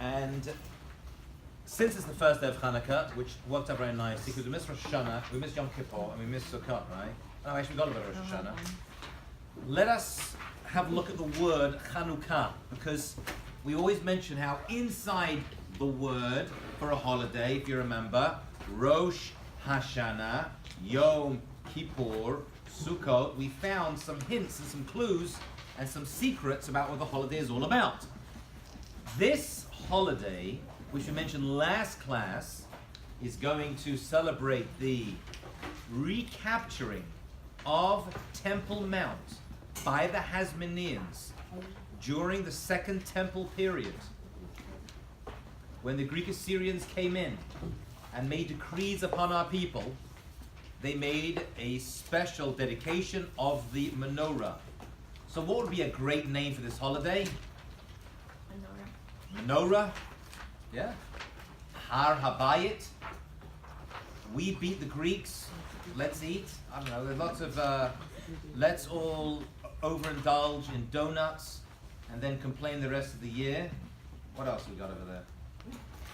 And since it's the first day of Chanukah, which worked out very nicely, because we missed Rosh Hashanah, we missed Yom Kippur, and we missed Sukkot, right? Oh, actually we got a bit of Rosh Hashanah. Let us have a look at the word Chanukah, because we always mention how inside the word for a holiday, if you remember, Rosh Hashanah, Yom Kippur, Sukkot, we found some hints and some clues and some secrets about what the holiday is all about. This holiday, which we mentioned last class, is going to celebrate the recapturing of Temple Mount by the Hasmoneans during the Second Temple period, when the Greek Assyrians came in and made decrees upon our people. They made a special dedication of the menorah. So what would be a great name for this holiday? Menorah. Yeah. Har Habayit. We beat the Greeks. Let's eat. I don't know. There's lots of. Let's all overindulge in donuts and then complain the rest of the year. What else we got over there?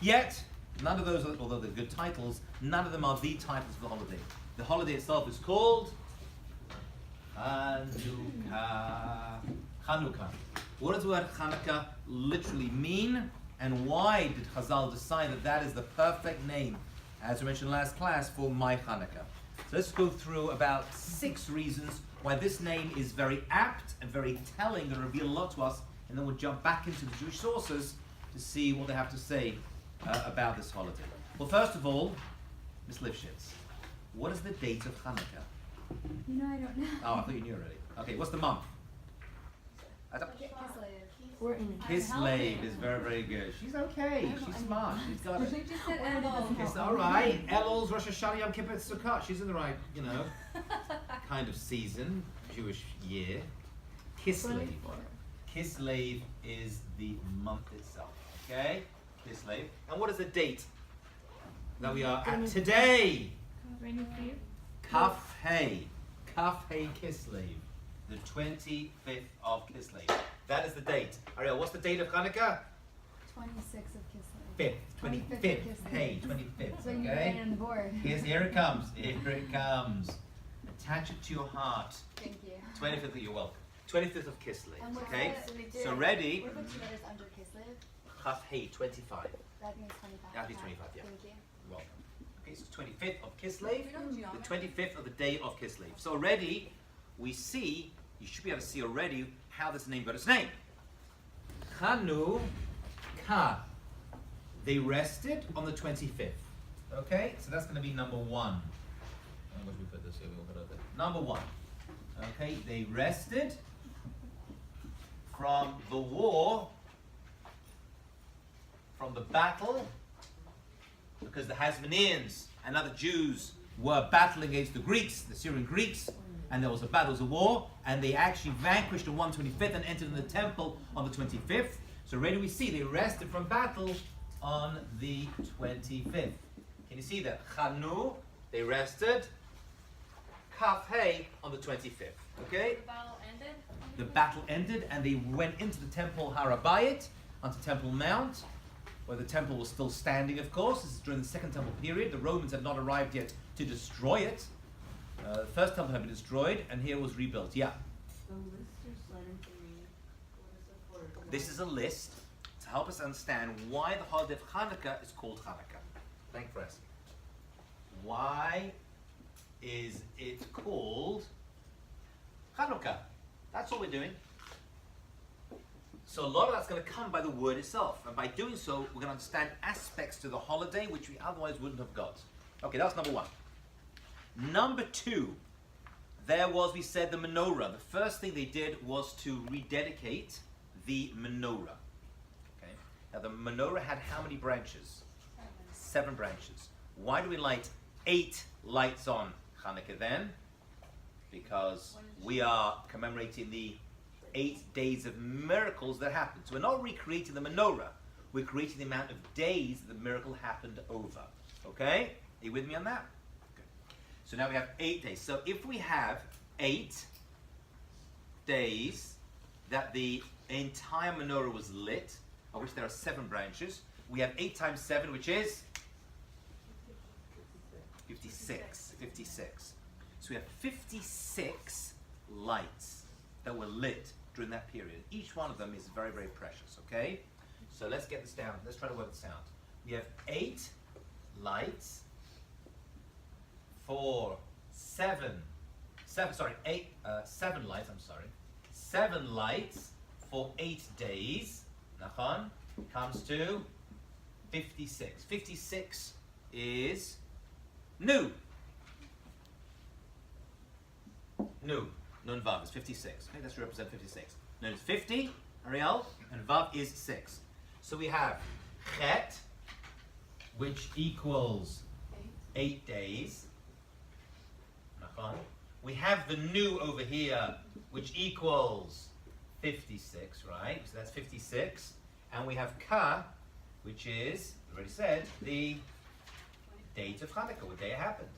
Yet none of those, although they're good titles, none of them are the titles of the holiday. The holiday itself is called Chanukah. Chanukah. What does the word Chanukah literally mean, and why did Chazal decide that that is the perfect name, as we mentioned last class, for my Chanukah? So let's go through about 6 reasons why this name is very apt and very telling and reveal a lot to us, and then we'll jump back into the Jewish sources to see what they have to say about this holiday. Well, first of all, Miss Lifshitz, what is the date of Chanukah? I don't know. Oh, I thought you knew already. Okay, what's the month? We're in Kislev is very, very good. She's okay. She's smart. She's got it. She just said Elul. It's all right. Elul's Rosh Hashanah, Yom Kippur, Sukkot. She's in the right, kind of season, Jewish year. Kislev. Kislev is the month itself. Okay? Kislev. And what is the date that we are at today? Kaf Hey. Kaf Hey Kislev. The 25th of Kislev. That is the date. Ariel, what's the date of Chanukah? 26th of Kislev. 5th. 25th. Hey, 25th. So you're Okay? on the board. Here it comes. Here it comes. Attach it to your heart. Thank you. 25th, you're welcome. 25th of Kislev. And what's Okay? the- So ready? What about 2 letters under Kislev? Chaf Hey, 25. That means 25. That means 25, yeah. Thank you. You're welcome. Okay, so 25th of Kislev. The 25th of the day of Kislev. So already, we see, you should be able to see already how this name got its name. Chanukah. They rested on the 25th. Okay, so that's going to be number 1. Where should we put this here? We'll put it there. Number 1. Okay, they rested from the war, from the battle, because the Hasmoneans and other Jews were battling against the Greeks, the Syrian Greeks, and there was a battle, there was a war, and they actually vanquished on 125th and entered in the temple on the 25th. So already we see they rested from battle on the 25th. Can you see that? Chanu, they rested. Kaf Hey on the 25th. Okay? The battle ended? The battle ended and they went into the temple Har Habayit, onto Temple Mount, where the temple was still standing, of course. This is during the Second Temple period. The Romans had not arrived yet to destroy it. The first temple had been destroyed, and here was rebuilt. Yeah. The list is letter 3. What is it for? This is a list to help us understand why the holiday of Chanukah is called Chanukah. Thank you for asking. Why is it called Chanukah? That's all we're doing. So a lot of that's going to come by the word itself, and by doing so, we're going to understand aspects to the holiday which we otherwise wouldn't have got. Okay, that's number 1. Number 2, there was, we said, the menorah. The first thing they did was to rededicate the menorah. Okay. Now the menorah had how many branches? 7 branches. Why do we light 8 lights on Chanukah then? Because we are commemorating the 8 days of miracles that happened. So we're not recreating the menorah. We're creating the amount of days that the miracle happened over. Okay? Are you with me on that? Okay. So now we have 8 days. So if we have 8 days that the entire menorah was lit, of which there are 7 branches. We have 8 times 7, which is 56. 56. So we have 56 lights that were lit during that period. Each one of them is very, very precious, okay? So let's get this down. Let's try to work this out. We have 8 lights for 7 lights, 7 lights for 8 days. Nachon comes to 56. 56 is new. New. Nun Vav is 56. Okay, let's represent 56. Nun is 50, Ariel, and Vav is 6. So we have Chet, which equals 8 days. Nachon. We have the new over here, which equals 56, right? So that's 56. And we have Ka, which is, we already said, the date of Chanukah, what day it happened.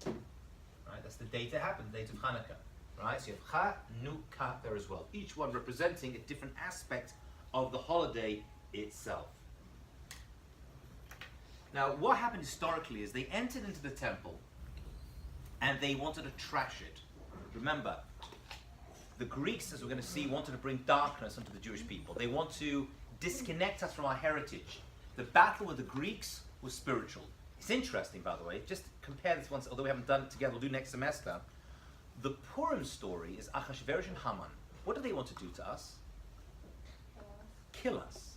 Right? That's the date it happened, the date of Chanukah. Right? So you have Chanukah there as well. Each one representing a different aspect of the holiday itself. Now, what happened historically is they entered into the temple and they wanted to trash it. Remember, the Greeks, as we're going to see, wanted to bring darkness onto the Jewish people. They want to disconnect us from our heritage. The battle with the Greeks was spiritual. It's interesting, by the way, just compare this once, although we haven't done it together, we'll do next semester. The Purim story is Achashverosh and Haman. What do they want to do to us? Kill us,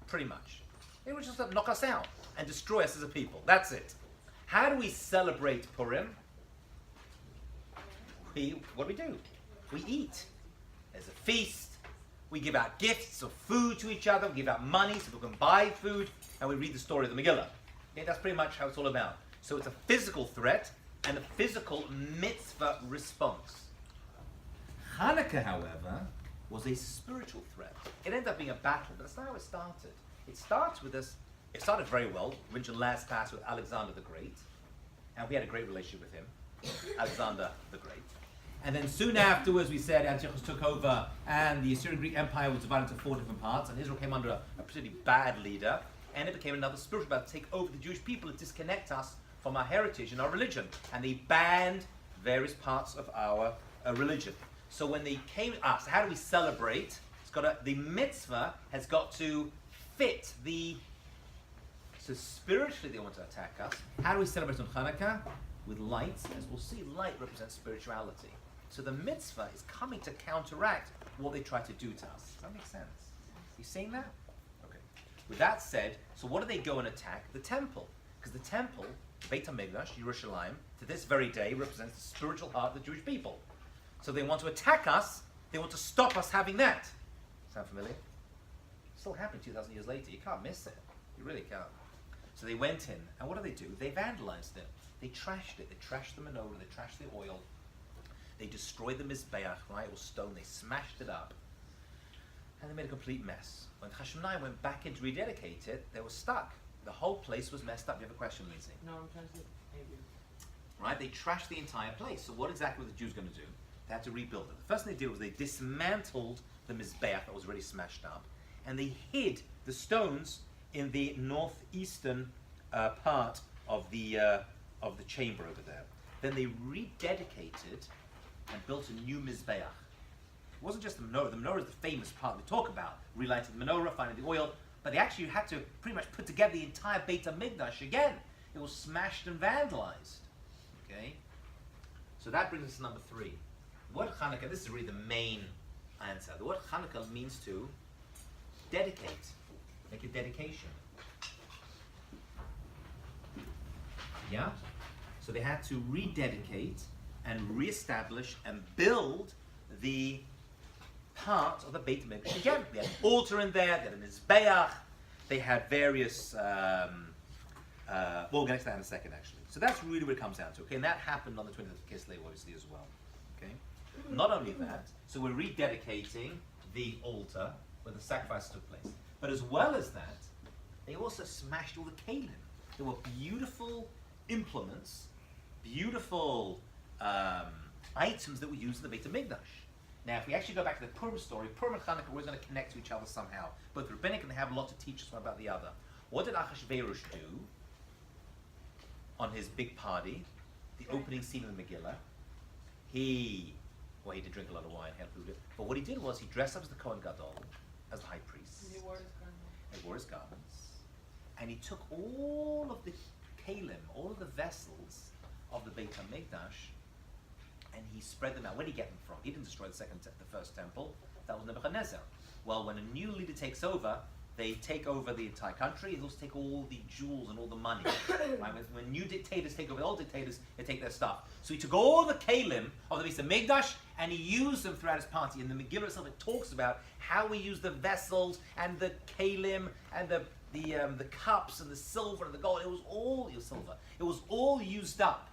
pretty much. They want just to knock us out and destroy us as a people. That's it. How do we celebrate Purim? What do? We eat. There's a feast. We give out gifts of food to each other. We give out money so people can buy food. And we read the story of the Megillah. Okay, that's pretty much how it's all about. So it's a physical threat and a physical mitzvah response. Hanukkah, however, was a spiritual threat. It ended up being a battle, but that's not how it started. It started very well. We mentioned last class with Alexander the Great. And we had a great relationship with him. Alexander the Great. And then soon afterwards, we said Antiochus took over, and the Assyrian Greek Empire was divided into 4 different parts, and Israel came under a pretty bad leader, and it became another spiritual battle to take over the Jewish people and disconnect us from our heritage and our religion. And they banned various parts of our religion. So when they came to us, how do we celebrate? The mitzvah has got to fit the. So spiritually, they want to attack us. How do we celebrate on Chanukah? With lights, as we'll see, light represents spirituality. So the mitzvah is coming to counteract what they try to do to us. Does that make sense? You seeing that? Okay. With that said, so what do they go and attack? The temple. Because the temple, Beit HaMikdash, Yerushalayim, to this very day represents the spiritual heart of the Jewish people. So they want to attack us, they want to stop us having that. Sound familiar? Still happening 2,000 years later. You can't miss it. You really can't. So they went in, and what do? They vandalized it. They trashed it. They trashed the menorah. They trashed the oil. They destroyed the mizbeach, right? It was stone. They smashed it up. And they made a complete mess. When Chashmonai went back in to rededicate it, they were stuck. The whole place was messed up. Do you have a question, Lindsay? No, I'm trying to say, maybe. Right? They trashed the entire place. So what exactly were the Jews going to do? They had to rebuild it. The first thing they did was they dismantled the mizbeach that was already smashed up, and they hid the stones in the northeastern part of the chamber over there. Then they rededicated and built a new mizbeach. It wasn't just the menorah. The menorah is the famous part we talk about, relighting the menorah, finding the oil. But they actually had to pretty much put together the entire Beit HaMikdash again. It was smashed and vandalized. Okay? So that brings us to number 3. The word Chanukah, this is really the main answer. The word Chanukah means to dedicate, make a dedication. Yeah? So they had to rededicate and reestablish and build the part of the Beit HaMikdash again. They had an altar in there, they had a mizbeach, they had various, we'll get to that in a second actually. So that's really what it comes down to, okay? And that happened on the 20th of Kislev obviously as well, okay? Not only that, so we're rededicating the altar where the sacrifice took place. But as well as that, they also smashed all the kalim. There were beautiful implements, beautiful items that were used in the Beit HaMikdash. Now, if we actually go back to the Purim story, Purim and Chanukah were going to connect to each other somehow. Both rabbinic and they have a lot to teach us one about the other. What did Achashverosh do on his big party, the opening scene of the Megillah? He did drink a lot of wine, he had food. But what he did was he dressed up as the Kohen Gadol, as the high priest. He wore his garment. He wore his garments. And he took all of the kalim, all of the vessels of the Beit HaMikdash, and he spread them out. Where did he get them from? He didn't destroy the first temple. That was Nebuchadnezzar. Well, when a new leader takes over, they take over the entire country. They also take all the jewels and all the money. Right? When new dictators take over the old dictators, they take their stuff. So he took all the kalim of the Beit HaMikdash and he used them throughout his party. In the Megillah itself, it talks about how he used the vessels and the kalim and the cups and the silver and the gold. It was all silver. It was all used up.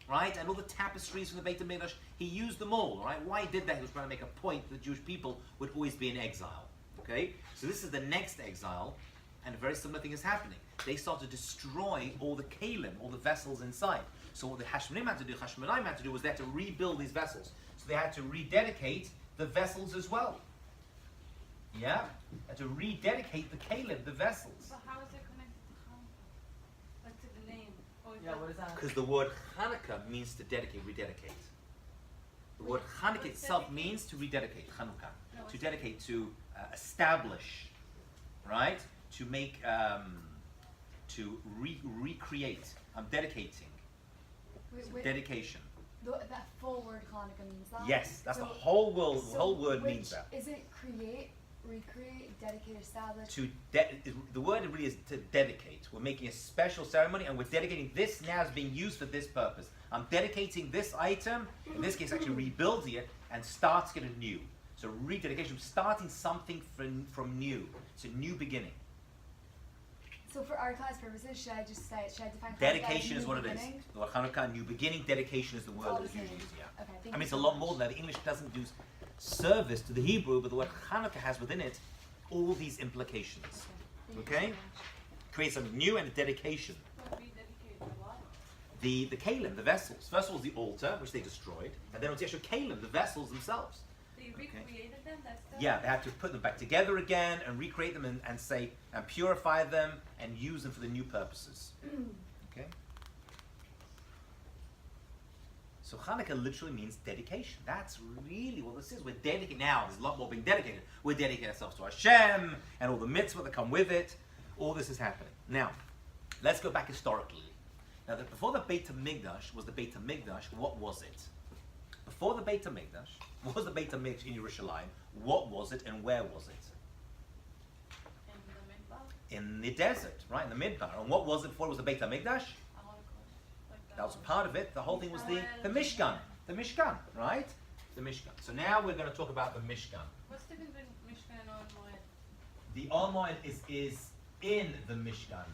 Right? And all the tapestries from the Beit HaMikdash, he used them all, right? Why he did that? He was trying to make a point that the Jewish people would always be in exile. Okay? So this is the next exile, and a very similar thing is happening. They start to destroy all the kalim, all the vessels inside. So what the Hashmonaim had to do was they had to rebuild these vessels. So they had to rededicate the vessels as well. Yeah? They had to rededicate the kalim, the vessels. So how is it connected to Chanukah? Like to the name? Or is Yeah, that- what is that? Because the word Chanukah means to dedicate, rededicate. The word Chanukah itself means to rededicate, Chanukah. No, To it's- dedicate, to establish, right? To make, to recreate. I'm dedicating. Wait, Dedication. that full word Hanukkah means that? Yes, that's So- the whole word. so The whole word which- means that. Is it create, recreate, dedicate, establish? The word really is to dedicate. We're making a special ceremony and we're dedicating this now as being used for this purpose. I'm dedicating this item, in this case actually rebuilding it and starting it anew. So rededication, starting something from new. It's a new beginning. So for our class purposes, should I define Hanukkah Dedication as is what it new is. beginning? The word Chanukah, new beginning, dedication is the It's word all that is the usually same. used, yeah. Okay, thank I you mean, it's so a lot much. more than that. The English doesn't do service to the Hebrew, but the word Chanukah has within it all these implications. Thank you Okay? so much. Create something new and a dedication. What we dedicated to what? The kalim, the vessels. First of all, the altar, which they destroyed, and then it was the actual kalim, the vessels themselves. They recreated them? That's the... Yeah, they had to put them back together again and recreate them and say and purify them and use them for the new purposes. Okay. So Hanukkah literally means dedication. That's really what this is. We're dedicating now. There's a lot more being dedicated. We're dedicating ourselves to Hashem and all the mitzvah that come with it. All this is happening. Now, let's go back historically. Now, before the Beit HaMikdash was the Beit HaMikdash, what was it? Before the Beit HaMikdash, what was the Beit HaMikdash in Yerushalayim? What was it and where was it? In the midbar? In the desert, right, in the Midbar. And what was it before it was the Beit HaMikdash? A holocaust. Like That was part of it. The whole thing was the Mishkan. The Mishkan, right? The Mishkan. So now we're going to talk about the Mishkan. What's the difference between Mishkan and Ohel Moed? The Ohel Moed is in the Mishkan.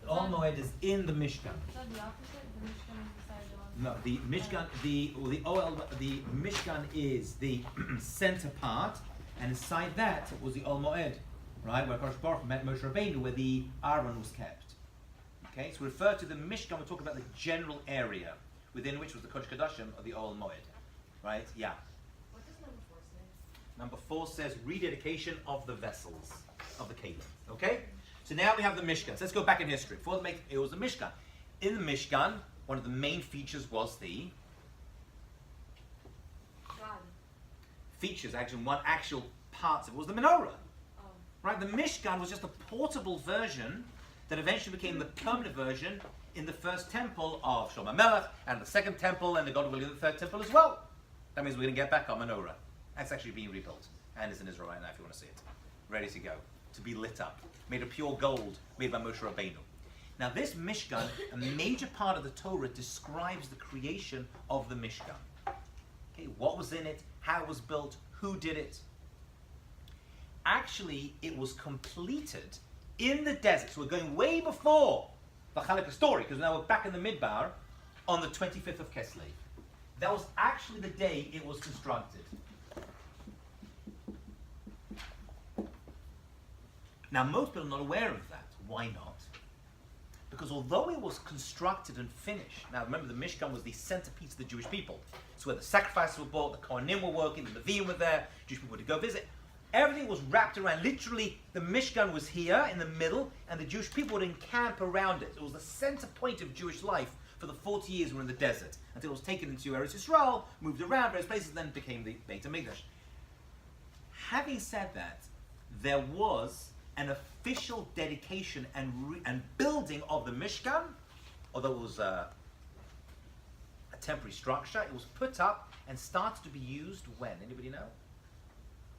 The Ohel Moed is in the Mishkan. Is that the opposite? The Mishkan is beside the Ohel? No, the Mishkan, the Mishkan is the center part, and inside that was the Ohel Moed, right, where Kodesh Baruch Hu met Moshe Rabbeinu, where the Aaron was kept. Okay, so we refer to the Mishkan. We're talking about the general area within which was the Kodesh Kodashim of the Ohel Moed, right? Yeah. What does number 4 say? Number 4 says rededication of the vessels of the Kalim. Okay, so now we have the Mishkan. So let's go back in history. Before it was the Mishkan. In the Mishkan, one of the main features was the God. features, actually one actual parts of it was the menorah. Oh. Right? The Mishkan was just a portable version that eventually became the permanent version in the first temple of Shlomo Melech and the second temple and the God willing the third temple as well. That means we're going to get back our menorah. That's actually being rebuilt and is in Israel right now if you want to see it. Ready to go. To be lit up. Made of pure gold, made by Moshe Rabbeinu. Now this Mishkan, a major part of the Torah describes the creation of the Mishkan. Okay, what was in it, how it was built, who did it. Actually, it was completed in the desert. So we're going way before the Chanukah story, because now we're back in the Midbar on the 25th of Kislev. That was actually the day it was constructed. Now most people are not aware of that. Why not? Because although it was constructed and finished, now remember the Mishkan was the centerpiece of the Jewish people. It's where the sacrifices were brought, the Kohanim were working, the Levim were there, Jewish people would go visit. Everything was wrapped around, literally the Mishkan was here in the middle and the Jewish people would encamp around it. It was the center point of Jewish life for the 40 years we were in the desert, until it was taken into Eretz Yisrael, moved around various places, then became the Beit HaMikdash. Having said that, there was an official dedication and building of the Mishkan, although it was a temporary structure. It was put up and started to be used when? Anybody know?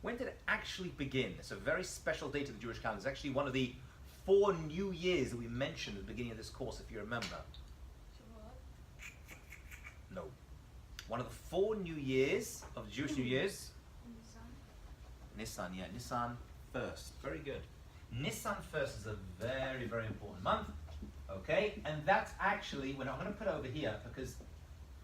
When did it actually begin? It's a very special date of the Jewish calendar. It's actually one of the 4 new years that we mentioned at the beginning of this course, if you remember. No. One of the 4 new years of the Jewish New Years. Nisan, yeah, Nisan 1st. Very good. Nisan 1st is a very, very important month. Okay? And that's actually, when I'm going to put it over here, because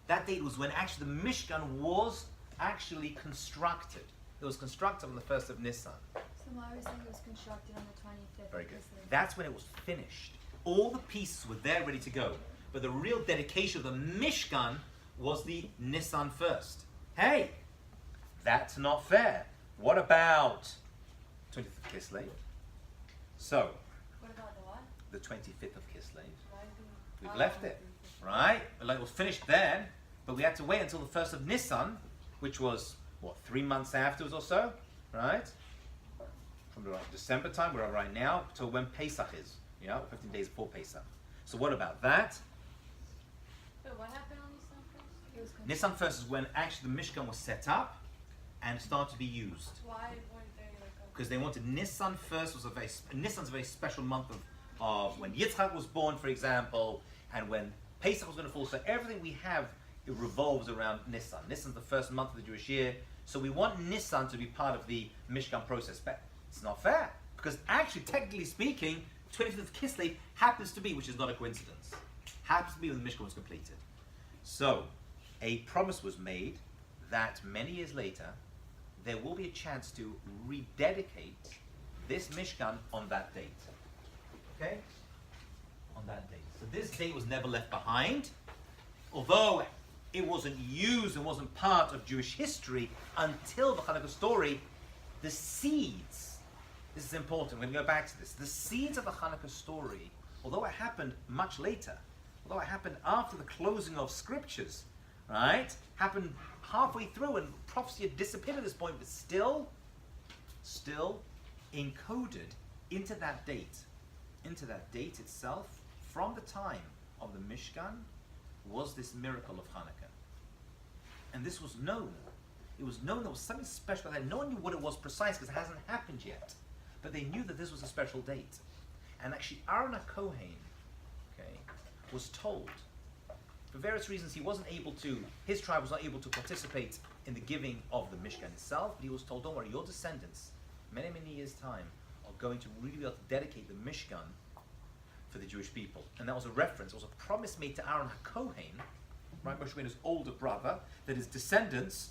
that date was when actually the Mishkan was actually constructed. It was constructed on the 1st of Nisan. So why was saying it was constructed on the 25th? Very good. That's when it was finished. All the pieces were there ready to go. But the real dedication of the Mishkan was the Nisan 1st. Hey, that's not fair. What about 25th of Kislev? So, What about the what? the 25th of Kislev. Why do We've left it, right? Like it was finished then, but we had to wait until the 1st of Nisan, which was, what, 3 months afterwards or so, right? From December time, we're right now, till when Pesach is, 15 days before Pesach. So what about that? But what happened on Nisan 1st? It was Nisan 1st is when actually the Mishkan was set up and started to be used. Why weren't they like Because they wanted Nisan 1st Nisan's a very special month of when Yitzchak was born, for example, and when Pesach was going to fall. So everything we have, it revolves around Nisan. Nisan's the first month of the Jewish year. So we want Nisan to be part of the Mishkan process. But it's not fair. Because actually, technically speaking, 25th of Kislev happens to be, which is not a coincidence, happens to be when the Mishkan was completed. So a promise was made that many years later, there will be a chance to rededicate this Mishkan on that date. Okay? On that date. So this date was never left behind, although it wasn't used and wasn't part of Jewish history until the Chanukah story. The seeds, this is important, we're going to go back to this. The seeds of the Chanukah story, although it happened much later, although it happened after the closing of scriptures, right? Happened halfway through and prophecy had disappeared at this point, but still encoded into that date itself, from the time of the Mishkan, was this miracle of Hanukkah. And this was known. It was known there was something special about that. No one knew what it was precise because it hasn't happened yet. But they knew that this was a special date. And actually Aaron HaKohen, was told, for various reasons his tribe was not able to participate in the giving of the Mishkan itself, but he was told, don't worry, your descendants, many, many years' time, are going to really be able to dedicate the Mishkan for the Jewish people. And that was a reference, it was a promise made to Aaron HaKohen, right, Moshe Rabbeinu's older brother, that his descendants,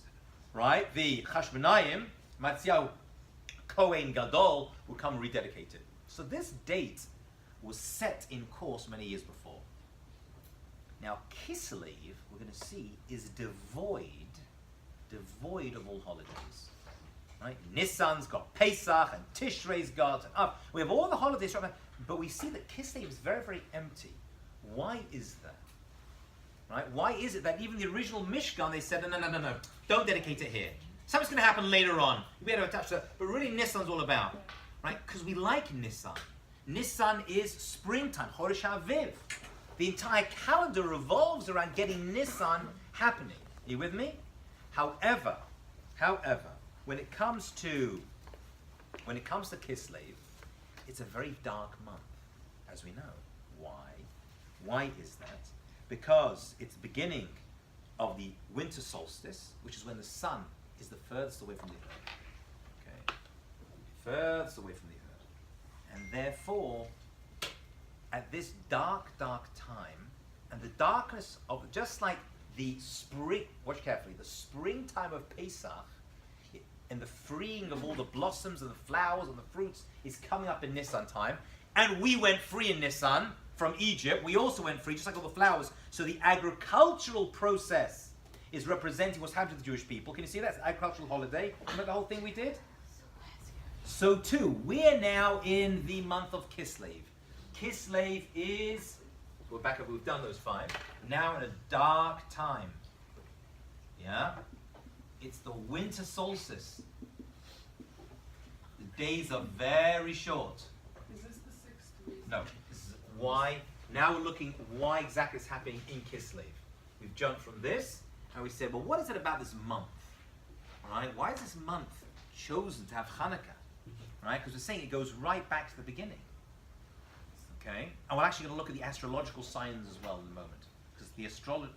right, the Chashmonayim, Matziyahu Kohen Gadol, would come and rededicate it. So this date was set in course many years before. Now, Kislev, we're going to see, is devoid of all holidays. Right? Nisan's got Pesach, and Tishray's got, and Av. We have all the holidays, right? But we see that Kislev is very, very empty. Why is that? Right? Why is it that even the original Mishkan, they said, no, don't dedicate it here. Something's going to happen later on. We had to attach that. But really, Nisan's all about. Right? Because we like Nisan. Nisan is springtime, Chodesh HaAviv. The entire calendar revolves around getting Nisan happening. Are you with me? However, when it comes to Kislev, it's a very dark month, as we know. Why? Why is that? Because it's the beginning of the winter solstice, which is when the sun is the furthest away from the earth. Okay? Furthest away from the earth. And therefore, at this dark time, and the darkness of, just like the spring, watch carefully, the springtime of Pesach, and the freeing of all the blossoms and the flowers and the fruits is coming up in Nisan time, and we went free in Nisan, from Egypt, we also went free, just like all the flowers. So the agricultural process is representing what's happened to the Jewish people. Can you see that? It's an agricultural holiday. Remember the whole thing we did? So too, we're now in the month of Kislev. Kislev is, we're back up, we've done those 5. Now in a dark time. Yeah? It's the winter solstice. The days are very short. Is this the 6th week? No, this is why. Now we're looking why exactly is happening in Kislev. We've jumped from this and we said, well, what is it about this month? Right? Why is this month chosen to have Chanukah? Right? Because we're saying it goes right back to the beginning. Okay? And we're actually going to look at the astrological signs as well in a moment. Because the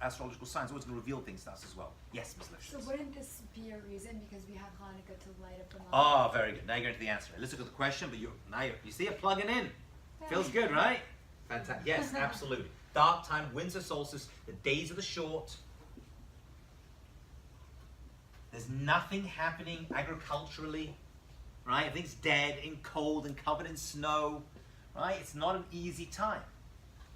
astrological signs are always going to reveal things to us as well. Yes, Ms. Lifshitz. So wouldn't this be a reason because we have Hanukkah to light up the month? Oh, very good. Now you're going to the answer. Let's look at the question, but you see it plugging in. Feels good, right? Fantastic. Yes, absolutely. Dark time, winter solstice, the days are short. There's nothing happening agriculturally, right? Everything's dead and cold and covered in snow, right? It's not an easy time.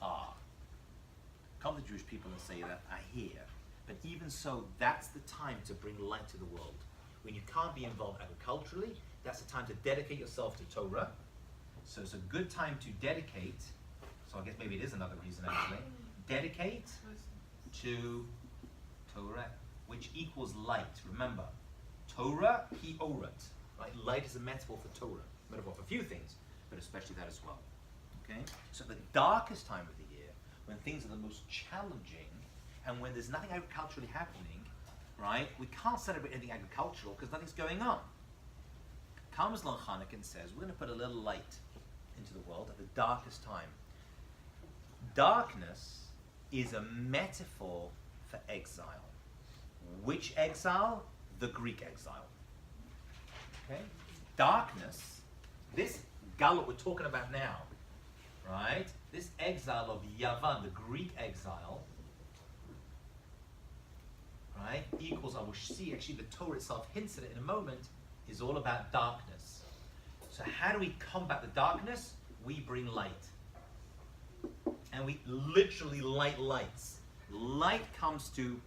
Come the Jewish people and say that, I hear. But even so, that's the time to bring light to the world. When you can't be involved agriculturally, that's the time to dedicate yourself to Torah. So it's a good time to dedicate, so I guess maybe it is another reason actually, dedicate to Torah, which equals light. Remember, Torah, Hi-Orat, right? Light is a metaphor for Torah, metaphor for a few things, but especially that as well. Okay? So the darkest time of the year, when things are the most challenging, and when there's nothing agriculturally happening, right? We can't celebrate anything agricultural because nothing's going on. Comes along Chanukah and says, we're going to put a little light into the world at the darkest time. Darkness is a metaphor for exile. Which exile? The Greek exile. Okay? Darkness, this gallut we're talking about now, right? This exile of Yavan, the Greek exile, right, equals, I will see, actually the Torah itself hints at it in a moment, is all about darkness. So how do we combat the darkness? We bring light. And we literally light lights. Light comes to,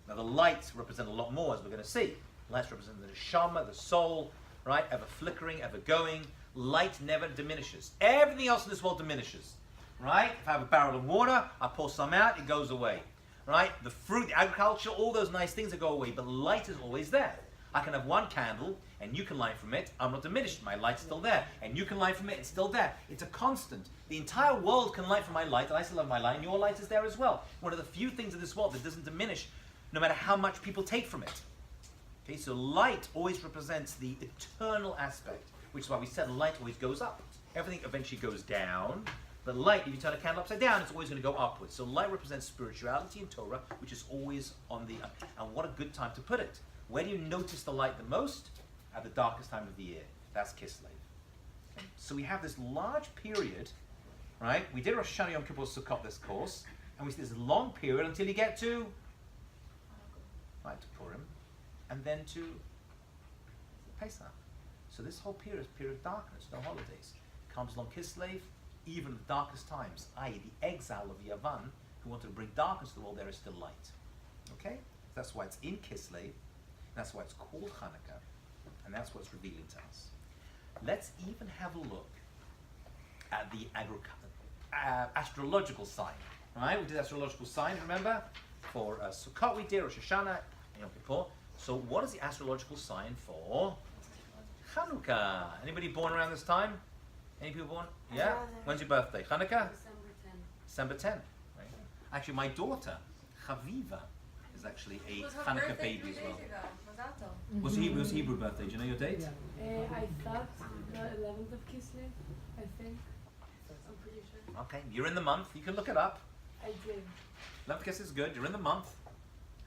now the lights represent a lot more, as we're going to see. Lights represent the neshama, the soul, right? Ever flickering, ever going. Light never diminishes. Everything else in this world diminishes, right? If I have a barrel of water, I pour some out, it goes away, right? The fruit, the agriculture, all those nice things that go away, but light is always there. I can have one candle, and you can light from it. I'm not diminished. My light's still there. And you can light from it. It's still there. It's a constant. The entire world can light from my light, and I still have my light, and your light is there as well. One of the few things in this world that doesn't diminish, no matter how much people take from it. Okay, so light always represents the eternal aspect, which is why we said light always goes up. Everything eventually goes down. But light, if you turn a candle upside down, it's always going to go upwards. So light represents spirituality and Torah, which is always on the up. And what a good time to put it. Where do you notice the light the most? At the darkest time of the year. That's Kislev. Okay. So we have this large period, right? We did Rosh Hashanah, Yom Kippur, Sukkot this course, and we see this long period until you get to, right, to Purim, and then to Pesach. So this whole period is a period of darkness, no holidays. Comes along Kislev, even the darkest times, i.e. the exile of Yavan, who wanted to bring darkness to the world, there is still light. Okay? That's why it's in Kislev. That's why it's called Chanukah, and that's what's revealing to us. Let's even have a look at the astrological sign. Right? We did astrological sign, remember? For Sukkot we did, Rosh Hashanah, and Yom Kippur. So what is the astrological sign for Chanukah? Anybody born around this time? Any people born? Yeah? When's your birthday? Chanukah? December 10th. December 10th. Right? Actually, my daughter, Chaviva, is actually a Chanukah baby as well. What's the Hebrew birthday? Do you know your date? I thought the 11th of Kislev, I think. I'm pretty sure. Okay, you're in the month. You can look it up. I did. 11th kiss is good. You're in the month.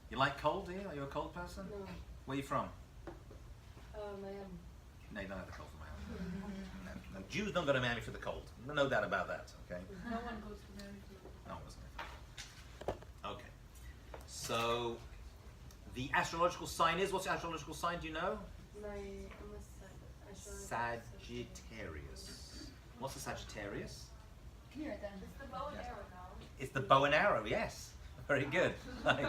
You like cold, do you? Are you a cold person? No. Where are you from? Miami. No, you don't have the cold from Miami. No, Jews don't go to Miami for the cold. No doubt about that, okay? No one goes to Miami. No, it wasn't. Okay. So, the astrological sign is, what's the astrological sign, do you know? I'm a Sagittarius. What's a Sagittarius? Can you write that? It's the bow and Yes. arrow now. It's the bow and arrow, yes. Very good. Right.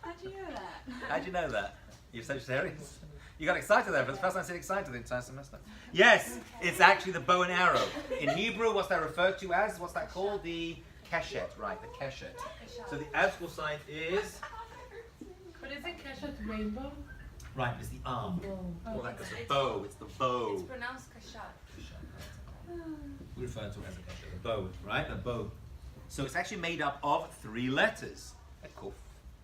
How'd you know that? How'd you know that? You're so serious. You got excited there, but it's the first time I said excited the entire semester. Yes, it's actually the bow and arrow. In Hebrew, what's that referred to as? What's that called? The keshet, right, the keshet. So the astrological sign is, But isn't Keshet rainbow? right, it's the arm. Well, Okay. that's a bow, it's the bow. It's pronounced kashat. We refer to it as a keshet, the bow, right, the bow. So it's actually made up of 3 letters, a kuf,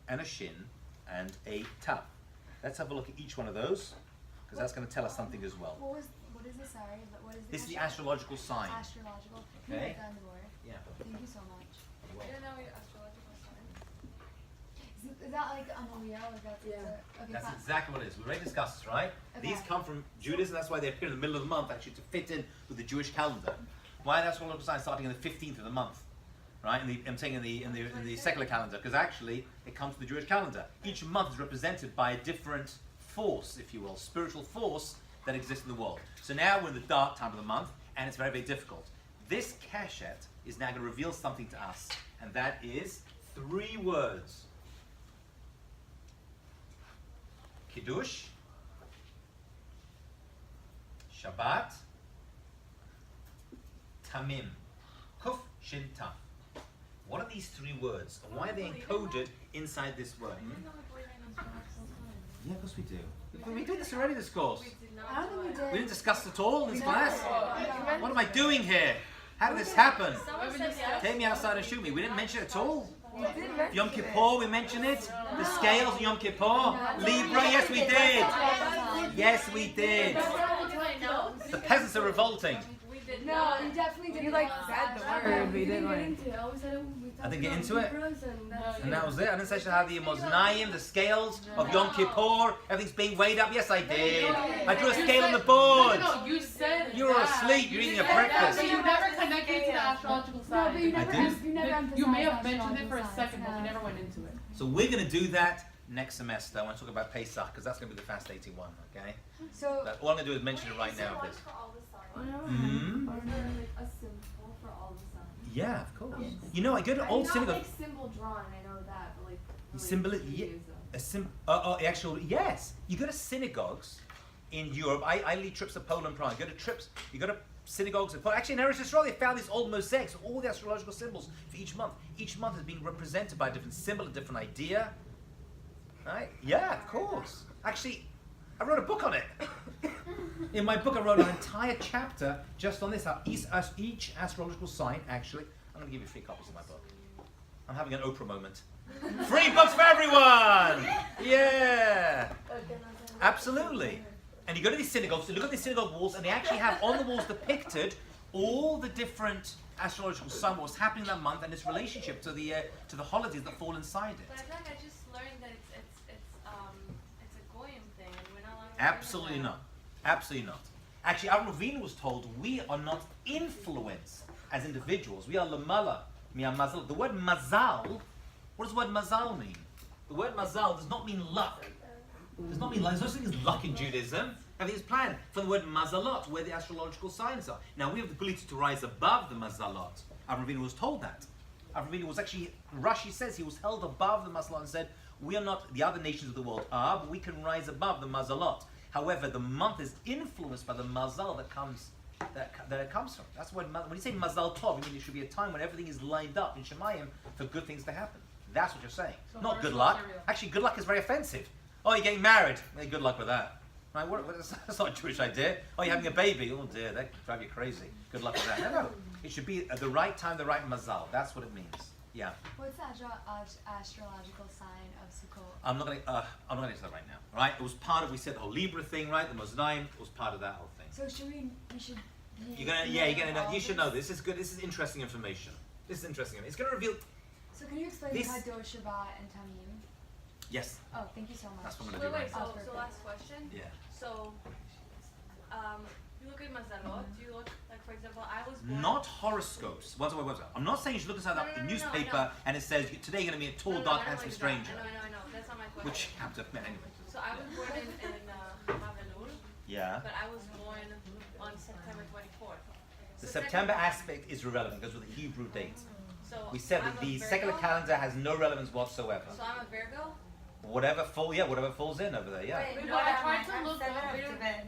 and a shin, and a taf. Let's have a look at each one of those, because that's going to tell us something as well. What is this? Sorry, what is This is the Kashat? astrological sign. Astrological. Can you Okay. write that on the board? Yeah. Thank you so much. I don't know your astrological sign. Is that like a Leo? Or that's Yeah. okay, That's fine. exactly what it is. We already discussed this, right? Okay. These come from Judaism, that's why they appear in the middle of the month, actually, to fit in with the Jewish calendar. Why the astrological sign starting on the 15th of the month? Right, I'm saying in the secular calendar, because actually it comes from the Jewish calendar. Each month is represented by a different force, if you will, spiritual force that exists in the world. So now we're in the dark time of the month, and it's very, very difficult. This keshet is now going to reveal something to us, and that is 3 words. Kiddush, Shabbat, Tamim, Kuf, Shin, Taf. What are these 3 words, and why are they encoded inside this word? I didn't know we believe in astrological signs. Yeah, of course we do. We did this already, this course. We did not I don't do think it. we did. We didn't discuss it at all in this class. No. What am I doing here? How did this happen? Someone said yes. Take me outside and shoot me. We didn't mention it at all. We did mention Yom it. Kippur, we mentioned it. The scales of Yom Kippur. Libra, yes we did. Yes we did. That's not what I know. The peasants are revolting. We did No, not. you definitely did. You, like, said the word. We didn't, didn't get like- into it. I always said it. I didn't get into it. And And that was it. I didn't say how the Moznaim, the scales of Yom Kippur, everything's being weighed up. Yes, I did. I drew a scale on the board. No, you said You were that. asleep. You're eating a But breakfast. you never connected to the astrological No, sign. but you I never, did. you never You may have emphasized mentioned it for a astrological second, but we signs, never no. went into it. So we're going to do that next semester. I want to talk about Pesach because that's going to be the fascinating one. Okay. So, But all I'm going to do is mention it right now. Is This. there one for all the signs? Hmm? Is there like a symbol for all the signs? Yeah, of course. You know, I go to old synagogue. Like symbol drawn, I know that, but like Symbol, related to yeah, Judaism. actual, yes. You go to synagogues in Europe. I lead trips to Poland, Prague. You go to synagogues in Poland. Actually, in Eretz Israel, they found these old mosaics, all the astrological symbols for each month. Each month is being represented by a different symbol, a different idea. Right? Yeah, of course. Actually, I wrote a book on it. In my book, I wrote an entire chapter just on this. How each astrological sign, actually, I'm going to give you 3 copies of my book. I'm having an Oprah moment. Free books for everyone! Yeah! Absolutely. And you go to these synagogues, you look at these synagogue walls, and they actually have on the walls depicted all the different astrological signs, what's happening that month, and its relationship to the holidays that fall inside But I it. feel like I just learned that it's a goyim thing, and we're not allowed to Absolutely learn not. Absolutely not. Actually, our Ravina was told we are not influenced as individuals. We are lamala, mia mazal. The word mazal, what does the word mazal mean? The word mazal does not mean luck. Does not mean luck. There's no such thing as luck in Judaism. Everything is planned from the word mazalot, where the astrological signs are. Now, we have the ability to rise above the mazalot. Our Ravina was told that. Our Ravina was actually, Rashi says he was held above the mazalot and said, we are not, the other nations of the world are, but we can rise above the mazalot. However, the month is influenced by the mazal that it comes from. That's what when you say mazal tov, I mean it should be a time when everything is lined up in Shemayim for good things to happen. That's what you're saying. So Not good horoscope luck. material. Actually, good luck is very offensive. Oh, you're getting married. Hey, good luck with that. Right? That's not a Jewish idea. Oh, you're having a baby. Oh dear, that could drive you crazy. Good luck with that. No. It should be at the right time, the right mazal. That's what it means. Yeah. what's the astrological sign of Sukkot? I'm not gonna get into that right now. Right? It was part of, we said the whole Libra thing, right? The Moznaim was part of that whole thing. So we should. You're gonna know. You should know this. This is good. This is interesting information. This is interesting. It's gonna reveal. So can you explain This- Kadosh, Shabbat, and Tamim? Yes. Oh, thank you so much. That's what I'm Wait, gonna do wait, right now. so last question. Yeah. So, you look at mazalot, do you look, like for example, I was born... Not horoscopes. What's the word? I'm not saying you should look inside the newspaper and it says today you're gonna meet a tall, dark, handsome stranger. I know, that's not my question. Which chapter? Anyway. So I was born in Mavelul, Yeah. but I was born on September 24th. The So September second- aspect is irrelevant because of the Hebrew date. So We said I'm that a the Virgo? secular calendar has no relevance whatsoever. So I'm a Virgo? Whatever falls in over there, yeah. Wait, No, I tried to I'm look seven up. of Tibet.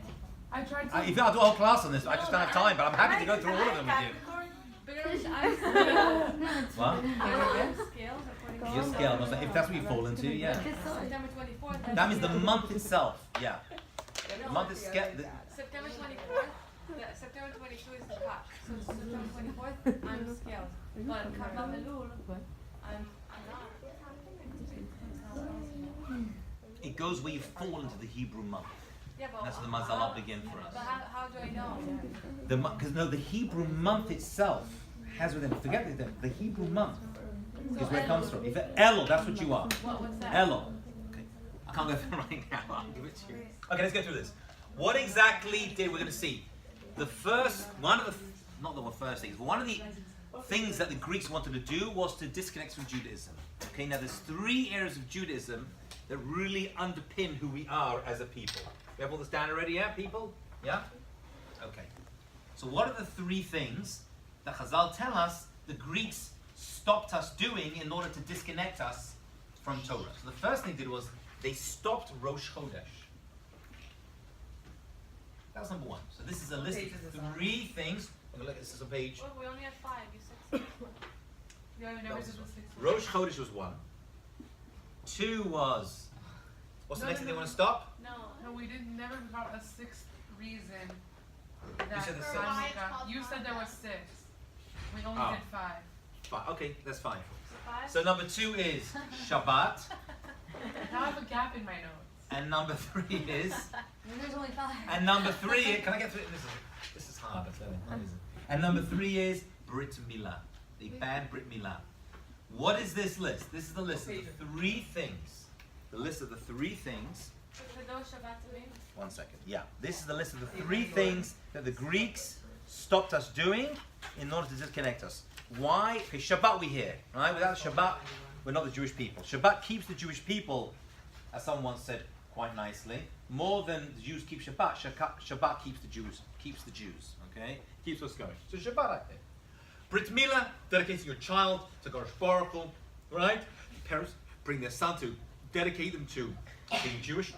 I tried to. If I'll do a whole class on this, I just don't have time, but I'm happy to go through all of them with you. Because I'm scale. What? I'm scale according to Your scale, must- if that's what you fall into, yeah. September 24th. That means the month itself, yeah. No, The month is scale. September 24th. September 22 is the Koch. So September 24th, I'm scale. But Karma Melul, I'm not. It goes where you fall into the Hebrew month. Yeah, but That's where the Mazalot begin for us. But how do I know? Because no, the Hebrew month itself has within. Forget the Hebrew month is where it comes from. If Elul, that's what you are. What's that? Elul. Okay, I can't go through it right now. I'll give it to you. Okay, let's go through this. What exactly did we're going to see? The first one of the not the first things. But one of the things that the Greeks wanted to do was to disconnect from Judaism. Okay, now there's three areas of Judaism that really underpin who we are as a people. We have all this down already, yeah, people? Yeah? Okay. So what are the three things that Chazal tell us the Greeks stopped us doing in order to disconnect us from Torah? So the first thing they did was they stopped Rosh Chodesh. That was number one. So this is a list of three things. I'm going to look at this as a page. Well, we only had 5. You said 6. Yeah, we That never was did the 6. Rosh Chodesh was one. Two was... What's the No, next no, thing they no, want no. to stop? No. No, we didn't. Never got a 6th reason. That said the six. Chanukah- You said there was 6. We only Oh. did 5. Fine. Okay, that's fine. So 5? So number two is Shabbat. Now I have a gap in my notes. And number three is... There's only 5. And number three, can I get through it? This is hard, but not easy. And number three is Brit Milah. They banned Brit Milah. What is this list? This is the list of the three things. The list of the three things. Kadosh Shabbat to me. One second. Yeah. This is the list of the three things that the Greeks stopped us doing in order to disconnect us. Why? Okay, Shabbat we hear, right? Without Shabbat, we're not the Jewish people. Shabbat keeps the Jewish people, as someone once said quite nicely, more than the Jews keep Shabbat. Shabbat keeps the Jews. Okay, keeps us going. So Shabbat, I think. Brit Milah, dedicating your child to Gosh Baruch Hu, right? Parents bring their son to dedicate them to being Jewish.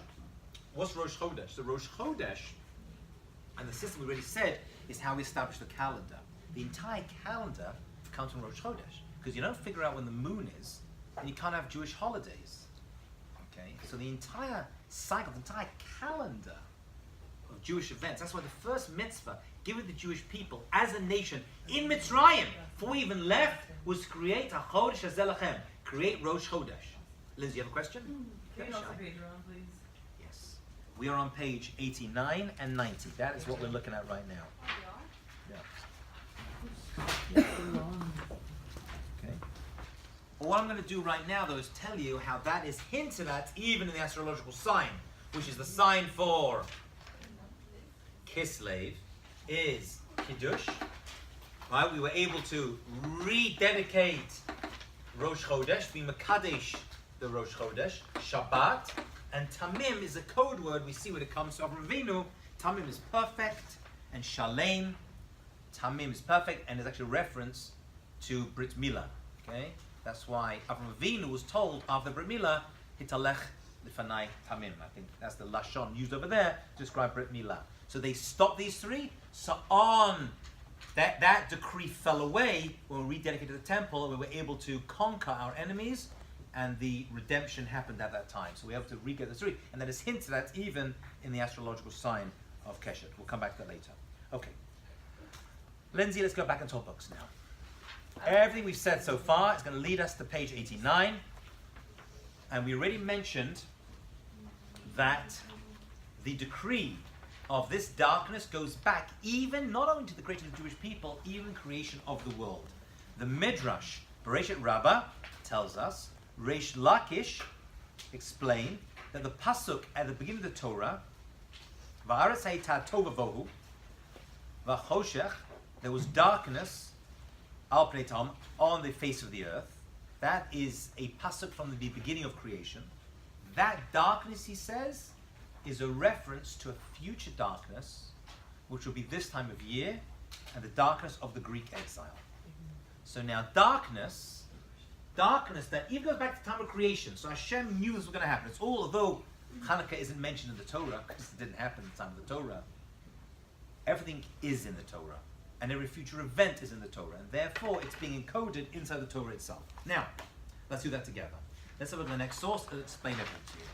What's Rosh Chodesh? So Rosh Chodesh, and the system we already said, is how we establish the calendar. The entire calendar comes from Rosh Chodesh, because you don't figure out when the moon is, and you can't have Jewish holidays. Okay, so the entire cycle, the entire calendar of Jewish events. That's why the first mitzvah given the Jewish people as a nation in Mitzrayim, before we even left, was create a Chodesh Hazelachem, create Rosh Chodesh. Lindsay, you have a question? Can you know the page we're on, please? Yes. We are on page 89 and 90. That is what we're looking at right now. Oh, Yeah. Okay. What I'm going to do right now, though, is tell you how that is hinted at even in the astrological sign, which is the sign for Kislev, is Kiddush. Right? We were able to rededicate Rosh Chodesh, be Mekadesh the Rosh Chodesh, Shabbat, and Tamim is a code word we see when it comes to Avraham Avinu. Tamim is perfect, and Shalem, Tamim is perfect, and is actually a reference to Brit Milah. Okay, that's why Avraham Avinu was told after Brit Milah, Hitalech Lifanai Tamim. I think that's the lashon used over there to describe Brit Milah. So they stopped these three. So on that decree fell away when we rededicated the temple, and we were able to conquer our enemies, and the redemption happened at that time. So we have to re-get the three, and that is hinted at even in the astrological sign of Keshet. We'll come back to that later. Okay. Lindsay, let's go back into our books now. Everything we've said so far is going to lead us to page 89. And we already mentioned that the decree of this darkness goes back even not only to the creation of the Jewish people, even creation of the world. The Midrash, Bereshit Rabbah, tells us, Reish Lakish explained that the pasuk at the beginning of the Torah, Va'aretz hayta tova vohu, va'choshech, there was darkness, al pnei tam, on the face of the earth. That is a pasuk from the beginning of creation. That darkness, he says, is a reference to a future darkness, which will be this time of year, and the darkness of the Greek exile. So now darkness that even goes back to the time of creation. So Hashem knew this was going to happen. It's all, although Chanukah isn't mentioned in the Torah, because it didn't happen at the time of the Torah, everything is in the Torah. And every future event is in the Torah. And therefore, it's being encoded inside the Torah itself. Now, let's do that together. Let's have a look at the next source and explain everything to you.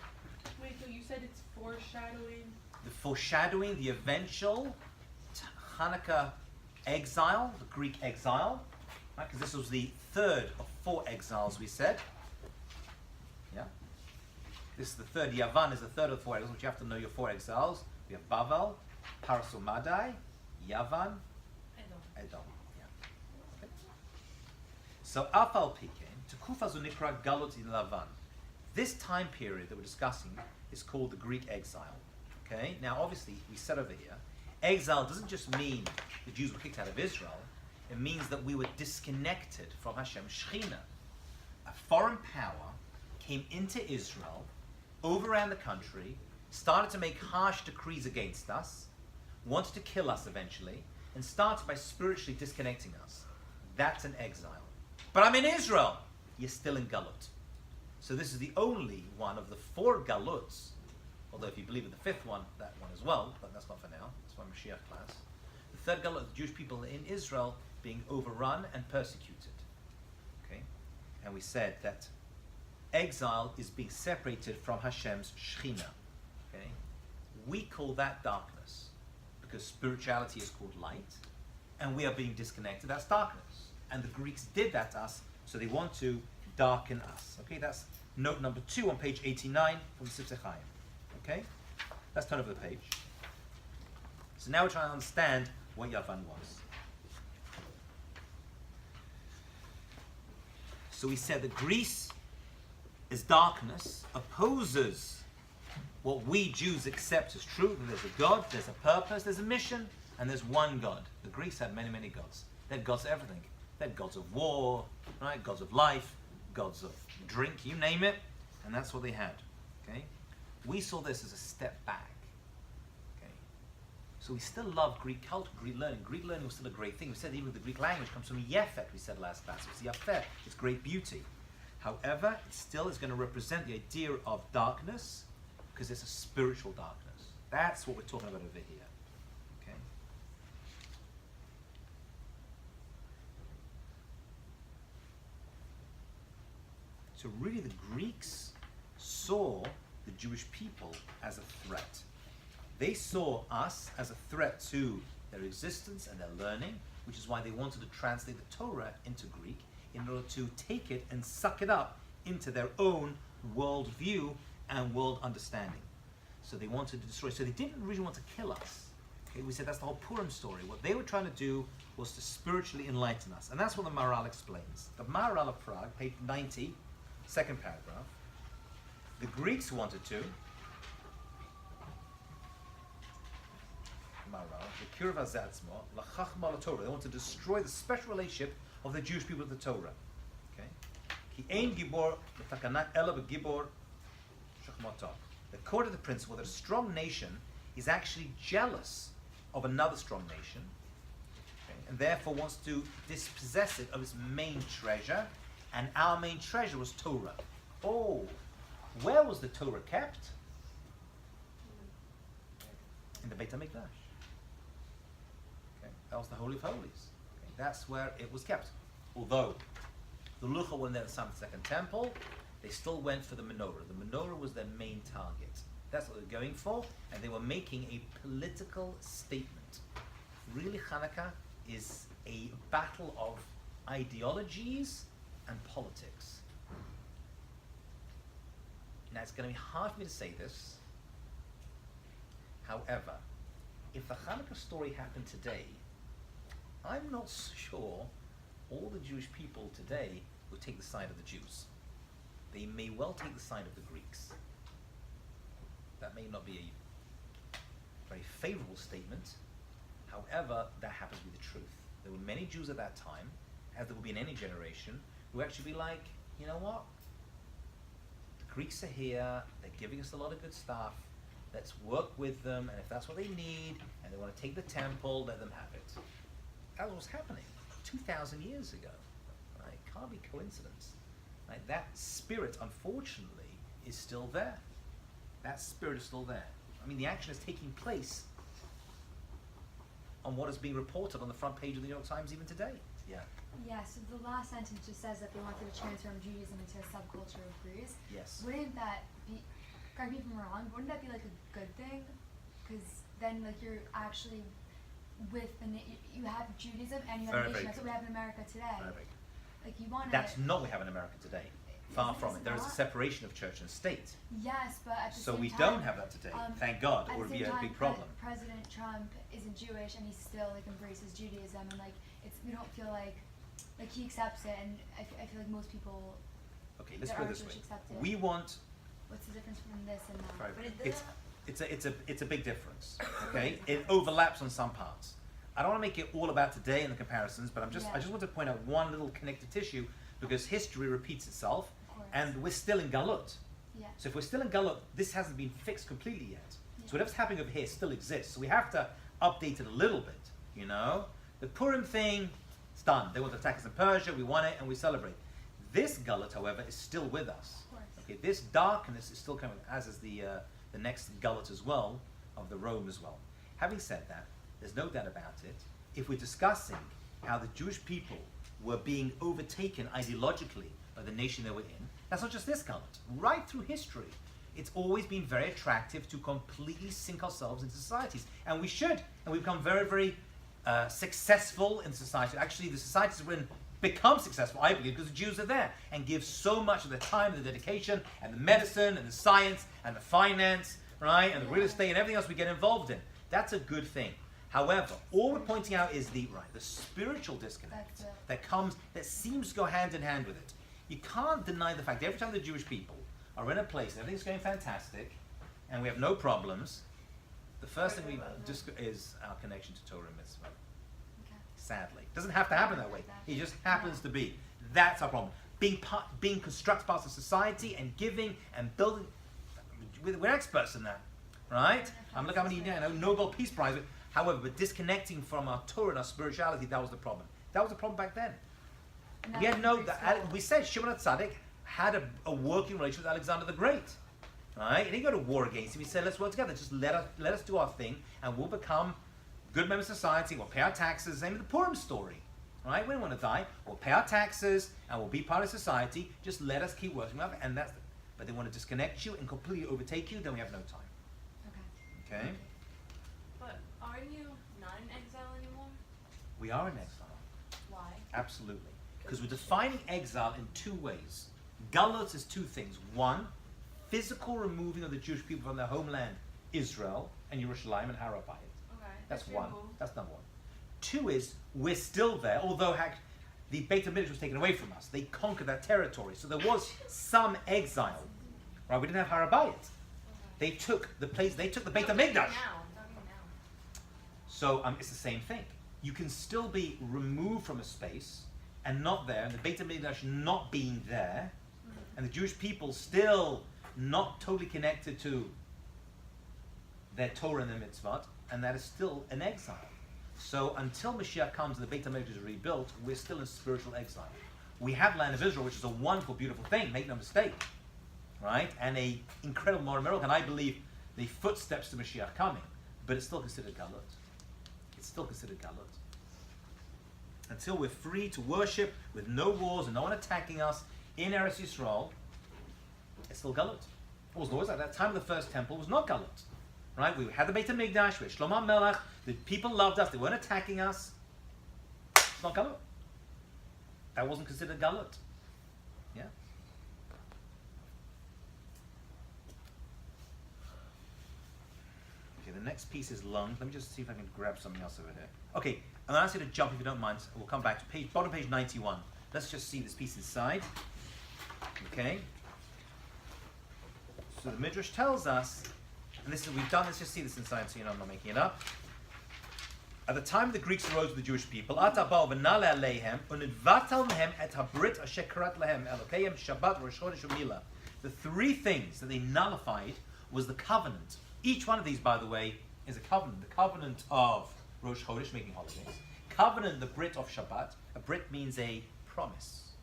Wait, so you said it's foreshadowing? The foreshadowing, the eventual Chanukah exile, the Greek exile, right? Because this was the third of 4 exiles, we said. Yeah. This is the third. Yavan is the third of the 4 exiles, which you have to know your 4 exiles. We have Bavel, Parasumadai, Yavan, Edom. Yeah. Okay. So Afal Pikein, Tekufa Zunikra Galut in Lavan. This time period that we're discussing is called the Greek exile. Okay. Now, obviously, we said over here, exile doesn't just mean the Jews were kicked out of Israel. It means that we were disconnected from Hashem. Shechina, a foreign power, came into Israel, overran the country, started to make harsh decrees against us, wanted to kill us eventually, and started by spiritually disconnecting us. That's an exile. But I'm in Israel. You're still in Galut. So this is the only one of the 4 Galuts, although if you believe in the 5th one, that one as well, but that's not for now. That's for Mashiach class. The 3rd Galut, the Jewish people in Israel being overrun and persecuted. Okay? And we said that exile is being separated from Hashem's Shechina. Okay? We call that darkness, because spirituality is called light, and we are being disconnected. That's darkness. And the Greeks did that to us, so they want to darken us. Okay, that's note number 2 on page 89 from the Sifsei Chaim. Okay? Let's turn over the page. So now we're trying to understand what Yavan was. So we said that Greece is darkness, opposes what we Jews accept as true, that there's a God, there's a purpose, there's a mission, and there's one God. The Greeks had many, many gods. They had gods of everything. They had gods of war, right? Gods of life, gods of drink, you name it, and that's what they had. Okay? We saw this as a step back. Okay? So we still love Greek culture, Greek learning. Greek learning was still a great thing. We said even the Greek language comes from Yefet, we said last class. It's Yafet, it's great beauty. However, it still is going to represent the idea of darkness, because it's a spiritual darkness. That's what we're talking about over here. Okay? So really the Greeks saw the Jewish people as a threat. They saw us as a threat to their existence and their learning, which is why they wanted to translate the Torah into Greek in order to take it and suck it up into their own worldview and world understanding. So they wanted to destroy. So they didn't really want to kill us. Okay, we said that's the whole Purim story. What they were trying to do was to spiritually enlighten us. And that's what the Maharal explains. The Maharal of Prague, page 90, second paragraph. The Greeks wanted to, Maharal, the Kirva Zatzmo, Lachachma Torah. They want to destroy the special relationship of the Jewish people with the Torah. Okay? Ki ein gibor l'takana ela b'gibor shachmato. According to the principle that a strong nation is actually jealous of another strong nation, okay, and therefore wants to dispossess it of its main treasure, and our main treasure was Torah. Oh, where was the Torah kept? In the Beit HaMikdash. Okay, that was the Holy of Holies. Okay, that's where it was kept. Although the Lucha, when they assigned the Second Temple, they still went for the menorah. The menorah was their main target. That's what they're going for, and they were making a political statement. Really, Chanukah is a battle of ideologies and politics. Now, it's going to be hard for me to say this. However, if the Chanukah story happened today, I'm not sure all the Jewish people today would take the side of the Jews. They may well take the side of the Greeks. That may not be a very favorable statement. However, that happens to be the truth. There were many Jews at that time, as there will be in any generation, who actually be like, you know what? The Greeks are here, they're giving us a lot of good stuff, let's work with them, and if that's what they need, and they want to take the temple, let them have it. that was happening 2,000 years ago. Right? Can't be coincidence. Right? That spirit, unfortunately, is still there. That spirit is still there. I mean, the action is taking place on what is being reported on the front page of the New York Times even today. Yeah. Yeah, so the last sentence just says that they wanted to transform Judaism into a subculture of Greece. Yes. Wouldn't that be, correct me if I'm wrong, wouldn't that be like a good thing? Because then like you're actually with you have Judaism and you have a nation. That's what we have in America today. Like you want to. That's not what we have in America today. Far from it. There is a separation of church and state. Yes, but at the So same we time, don't have that today. Thank God. It at would the be same a time, big problem. President Trump isn't Jewish and he still like embraces Judaism and like we don't feel like he accepts it, and I feel like most people Okay, let's that put are it this way. Jewish accept it. We want. What's the difference between this and that? Right. But it It's a big difference. Okay, it overlaps on some parts. I don't want to make it all about today and the comparisons, but I just want to point out one little connective tissue because history repeats itself, Of course. and we're still in Galut. Yeah. So if we're still in Galut, this hasn't been fixed completely yet. Yeah. So whatever's happening over here still exists. So we have to update it a little bit. You know, the Purim thing, it's done. They want to attack us in Persia. We won it, and we celebrate. This Galut, however, is still with us. Of course. Okay, this darkness is still coming, as is the next Galut as well, of the Rome as well. Having said that, there's no doubt about it. If we're discussing how the Jewish people were being overtaken ideologically by the nation they were in, that's not just this Galut. Right through history, it's always been very attractive to completely sink ourselves into societies, and we should. And we've become very, very successful in society. Actually, the societies we're in become successful, I believe, because the Jews are there and give so much of their time, the dedication, and the medicine, and the science, and the finance, right, and the real estate, and everything else we get involved in. That's a good thing. However, all we're pointing out is the spiritual disconnect that seems to go hand in hand with it. You can't deny the fact that every time the Jewish people are in a place and everything's going fantastic, and we have no problems, the first thing we is our connection to Torah and Mitzvah. Okay. Sadly, it doesn't have to happen that way. It just happens to be. That's our problem. Being constructed parts of society and giving and building. We're experts in that, right? I'm like, Nobel Peace Prize. However, but disconnecting from our Torah and our spirituality, that was the problem. That was the problem back then. We had we said Shimon HaTzadik had a working relationship with Alexander the Great. Right? He didn't go to war against him. He said, let's work together. Just let us do our thing, and we'll become good members of society. We'll pay our taxes. Same with the Purim story. Right? We don't want to die. We'll pay our taxes, and we'll be part of society. Just let us keep working up. And that's. But they want to disconnect you and completely overtake you. Then we have no time. Okay. Okay? But aren't you not in exile anymore? We are in exile. Why? Absolutely. Because we're defining exile in two ways. Galut is two things. One, physical removing of the Jewish people from their homeland, Israel, and Yerushalayim and Har HaBayit. Okay. That's That's one. removed. That's number one. Two is, we're still there, although the Beit HaMikdash was taken away from us. They conquered that territory. So there was some exile. Right? We didn't have Har HaBayit. They took the place, they took the Beit No, HaMikdash. I'm talking now. So it's the same thing. You can still be removed from a space and not there, and the Beit HaMikdash not being there, and the Jewish people still not totally connected to their Torah and their mitzvot, and that is still an exile. So until Mashiach comes and the Beit HaMikdash is rebuilt, we're still in spiritual exile. We have land of Israel, which is a wonderful, beautiful thing, make no mistake, right? And a incredible moral miracle, and I believe the footsteps to Mashiach coming, but it's still considered Galut. It's still considered Galut. Until we're free to worship with no wars and no one attacking us in Eretz Yisrael, it's still Galut. It wasn't always like that. Time of the first temple was not Galut. Right? We had the Beit HaMikdash, we had Shlomo HaMelech, the people loved us, they weren't attacking us. It's not Galut. That wasn't considered Galut. Yeah? Okay, the next piece is lung. Let me just see if I can grab something else over here. Okay, I'm going to ask you to jump if you don't mind. We'll come back to bottom page 91. Let's just see this piece inside. Okay? So the Midrash tells us, and this is, we've done, let's just see this inside so you know I'm not making it up. At the time the Greeks arose with the Jewish people, the three things that they nullified was the covenant. Each one of these, by the way, is a covenant. The covenant of Rosh Chodesh, making holidays. covenant, the Brit of Shabbat. A Brit means a promise.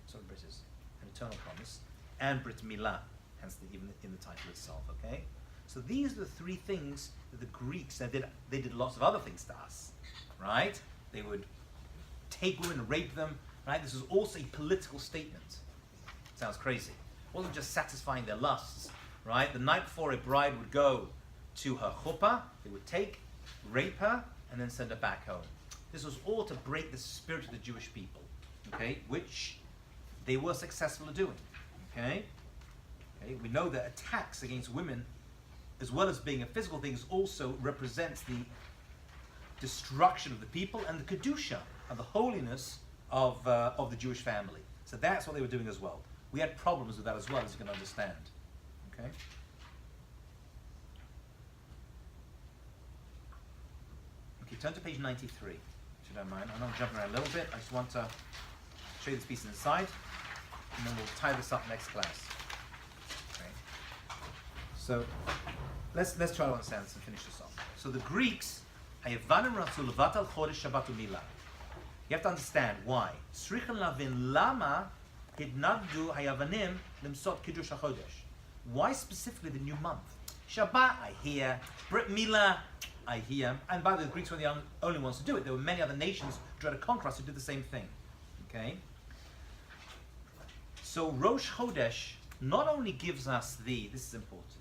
That's what a Brit is, an eternal promise. And Brit Milah, hence even in the title itself, okay? So these are the three things that the Greeks, they did lots of other things to us, right? They would take women and rape them, right? This was also a political statement. Sounds crazy. It wasn't just satisfying their lusts, right? The night before a bride would go to her chuppah, they would take, rape her, and then send her back home. This was all to break the spirit of the Jewish people, okay? Which they were successful at doing, okay? We know that attacks against women, as well as being a physical thing, also represents the destruction of the people and the kedusha, and the holiness of the Jewish family. So that's what they were doing as well. We had problems with that as well, as you can understand. Okay. Okay, turn to page 93, if you don't mind. I know I'm jumping around a little bit. I just want to show you this piece inside, and then we'll tie this up next class. Okay. So let's try to understand this and finish this off. So the Greeks, you have to understand why. Why specifically the new month? Shabbat, I hear. Brit Milah, I hear. And by the way, the Greeks were the only ones to do it. There were many other nations who tried to conquer us who did the same thing. Okay? So Rosh Chodesh not only gives us this is important.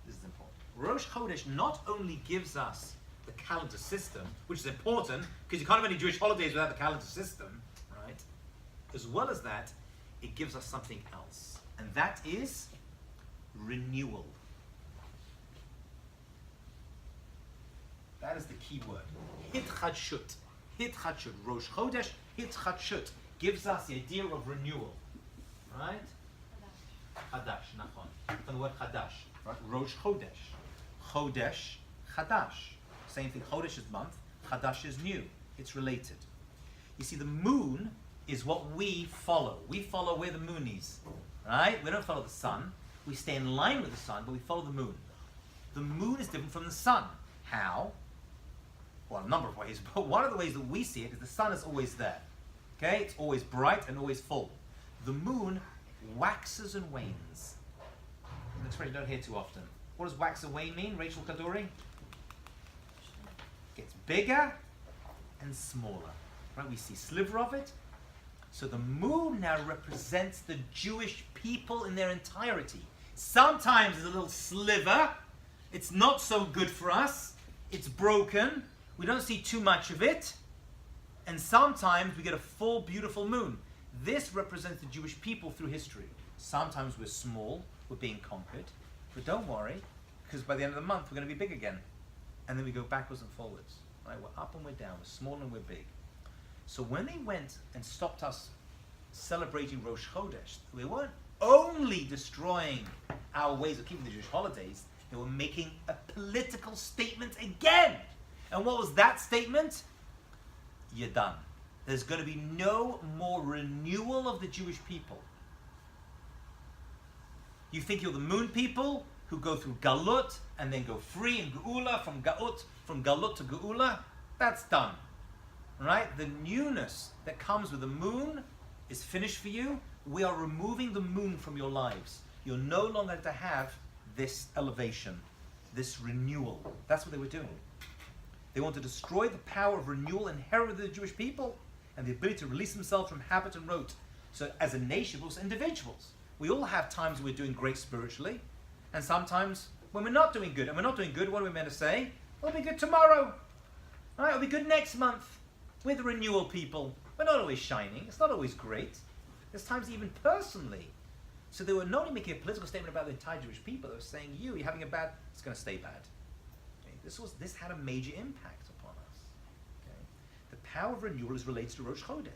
This is important. Rosh Chodesh not only gives us the calendar system, which is important because you can't have any Jewish holidays without the calendar system, right? As well as that, it gives us something else, and that is renewal. That is the key word. Hitchadshut. Hitchadshut. Rosh Chodesh, Hitchadshut gives us the idea of renewal, right? Chadash, nachon. From the word chadash, right? Rosh Chodesh. Chodesh, chadash. Same thing. Chodesh is month. Chadash is new. It's related. You see, the moon is what we follow. We follow where the moon is, right? We don't follow the sun. We stay in line with the sun, but we follow the moon. The moon is different from the sun. How? Well, a number of ways, but one of the ways that we see it is the sun is always there. Okay? It's always bright and always full. The moon waxes and wanes. An expression you don't hear too often. What does wax and wane mean, Rachel Kaduri? Gets bigger and smaller. Right? We see a sliver of it. So the moon now represents the Jewish people in their entirety. Sometimes there's a little sliver. It's not so good for us. It's broken. We don't see too much of it. And sometimes we get a full, beautiful moon. This represents the Jewish people through history. Sometimes we're small, we're being conquered. But don't worry, because by the end of the month we're going to be big again. And then we go backwards and forwards. Right? We're up and we're down. We're small and we're big. So when they went and stopped us celebrating Rosh Chodesh, they weren't only destroying our ways of keeping the Jewish holidays, they were making a political statement again. And what was that statement? You're done. There's going to be no more renewal of the Jewish people. You think you're the moon people who go through Galut and then go free in Geula from Galut to Geula? That's done. Right? The newness that comes with the moon is finished for you. We are removing the moon from your lives. You're no longer to have this elevation, this renewal. That's what they were doing. They want to destroy the power of renewal inherent with the Jewish people and the ability to release themselves from habit and rote. So as a nation, but also individuals. We all have times we're doing great spiritually, and sometimes when we're not doing good. And we're not doing good, what are we meant to say? It'll be good tomorrow. Right? It'll be good next month. We're the renewal people. We're not always shining. It's not always great. There's times even personally. So they were not only making a political statement about the entire Jewish people, they were saying, you're having a bad, it's going to stay bad. Okay? This had a major impact upon us. Okay? The power of renewal is related to Rosh Chodesh.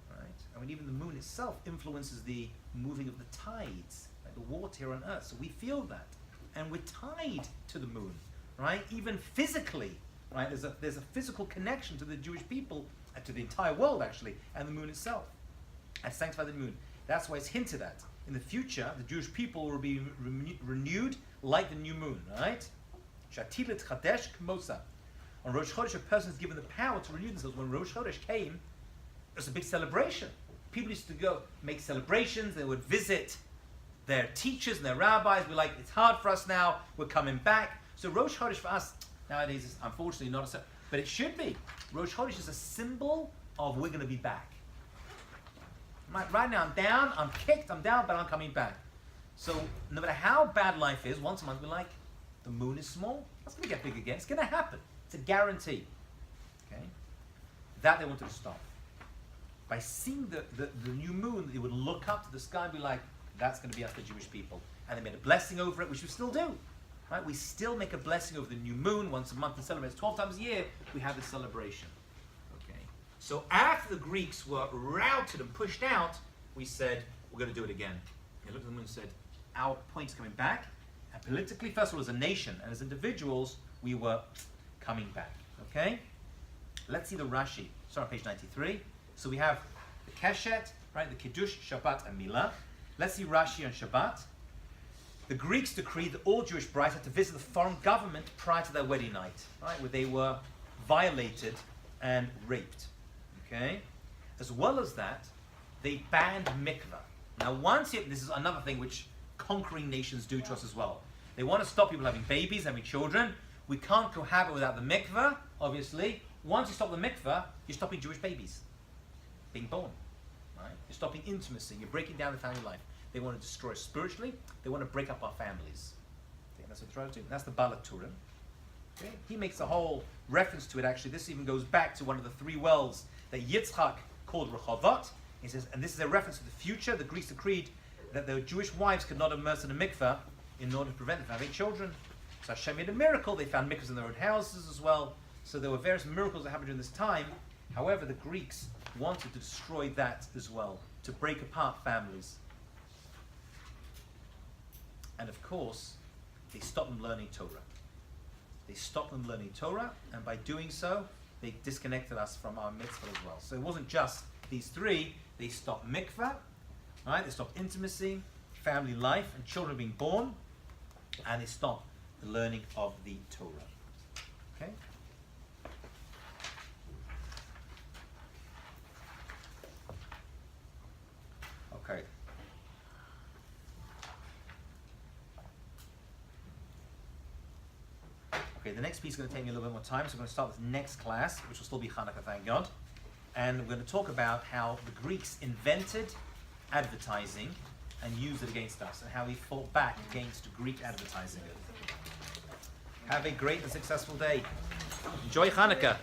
Right? I mean, even the moon itself influences the moving of the tides, like the water here on Earth. So we feel that. And we're tied to the moon, right? Even physically. Right? There's a physical connection to the Jewish people, to the entire world actually, and the moon itself. And sanctify the moon. That's why it's hinted at. In the future, the Jewish people will be renewed like the new moon, right? Shatilet chadesh kmosa. On Rosh Chodesh, a person is given the power to renew themselves. When Rosh Chodesh came, it was a big celebration. People used to go make celebrations. They would visit their teachers and their rabbis. We're like, it's hard for us now. We're coming back. So Rosh Chodesh for us nowadays is unfortunately not a, but it should be. Rosh Chodesh is a symbol of we're going to be back. Right now I'm down, I'm kicked, I'm down, but I'm coming back. So no matter how bad life is, once a month we're like, the moon is small. That's going to get big again. It's going to happen. It's a guarantee. Okay? That they wanted to stop. By seeing the new moon, they would look up to the sky and be like, that's going to be us, the Jewish people. And they made a blessing over it, which we still do. Right? We still make a blessing over the new moon once a month and celebrate. 12 times a year, we have this celebration. Okay? So after the Greeks were routed and pushed out, we said, we're going to do it again. They looked at the moon and said, our point is coming back. And politically, first of all, as a nation and as individuals, we were coming back. Okay? Let's see the Rashi. Start on page 93. So we have the Keshet, right? The Kiddush, Shabbat, and Milah. Let's see Rashi on Shabbat. The Greeks decreed that all Jewish brides had to visit the foreign government prior to their wedding night, right? Where they were violated and raped. Okay? As well as that, they banned mikveh. Now, this is another thing which conquering nations do to us as well. They want to stop people having babies, having children. We can't cohabit without the mikveh, obviously. Once you stop the mikveh, you're stopping Jewish babies being born. Right? You're stopping intimacy. You're breaking down the family life. They want to destroy us spiritually. They want to break up our families. Okay, that's what they're trying to do. That's the Baal Turim. Okay? He makes a whole reference to it, actually. This even goes back to one of the three wells that Yitzchak called Rehovot. He says, and this is a reference to the future. The Greeks decreed that their Jewish wives could not immerse in a mikveh in order to prevent them from having children. So Hashem made a miracle. They found mikvahs in their own houses as well. So there were various miracles that happened during this time. However, the Greeks wanted to destroy that as well, to break apart families. And of course, they stopped them learning Torah. They stopped them learning Torah, and by doing so, they disconnected us from our mitzvah as well. So it wasn't just these three. They stopped mikvah, right? They stopped intimacy, family life, and children being born, and they stopped the learning of the Torah. Okay? Okay. Okay, the next piece is going to take me a little bit more time, so we're going to start this next class, which will still be Chanukah, thank God. And we're going to talk about how the Greeks invented advertising and used it against us, and how we fought back against Greek advertising. Have a great and successful day. Enjoy Chanukah.